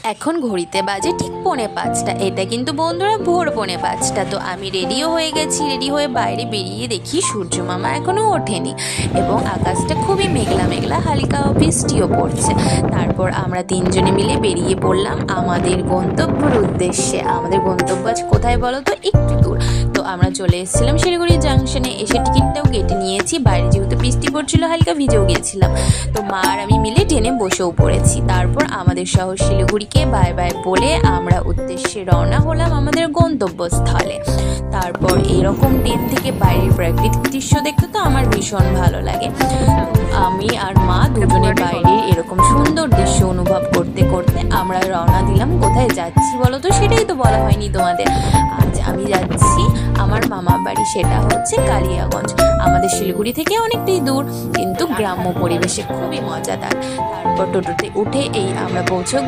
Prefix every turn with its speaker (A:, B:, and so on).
A: এখন ঘড়িতে বাজে ঠিক 4:45। এটা কিন্তু বন্ধুরা ভোর 4:45। তো আমি রেডিও হয়ে গেছি। রেডি হয়ে বাইরে বেরিয়ে দেখি সূর্য মামা এখনও ওঠেনি এবং আকাশটা খুবই মেঘলা মেঘলা, হালকা বৃষ্টিও পড়ছে। তারপর আমরা তিনজনে মিলে বেরিয়ে পড়লাম আমাদের গন্তব্যের উদ্দেশ্যে। আমাদের গন্তব্য আজ কোথায় বলো তো? একটু দূর। তো আমরা চলে এসেছিলাম শিলিগুড়ি জাংশনে। এসে টিকিটটাও কেটে নিয়েছি। বাইরে যেহেতু বৃষ্টি পড়ছিল, হালকা ভিজেও গিয়েছিলাম। তো মা আর আমি মিলে ট্রেনে বসেও পড়েছি। তারপর আমাদের শহর শিলিগুড়িকে বাই বাই বলে আমরা উদ্দেশ্যে রওনা হলাম আমাদের গন্তব্যস্থলে। তারপর এরকম ট্রেন থেকে বাইরের প্রাকৃতিক দৃশ্য দেখতে তো আমার ভীষণ ভালো লাগে। আমি আর মা দুজনে বাইরে এরকম সুন্দর দৃশ্য অনুভব করতে করতে আমরা রওনা দিলাম। কোথায় যাচ্ছি বলো তো? সেটাই তো বলা হয়নি তোমাদের। আজ আমি যাচ্ছি আমার মামা বাড়ি, সেটা হচ্ছে কালিয়াগঞ্জ। আমাদের শিলিগুড়ি থেকে অনেকটাই দূর, কিন্তু গ্রাম্য পরিবেশে খুবই মজাদার। তারপর টোটোতে উঠে আমরা পৌঁছে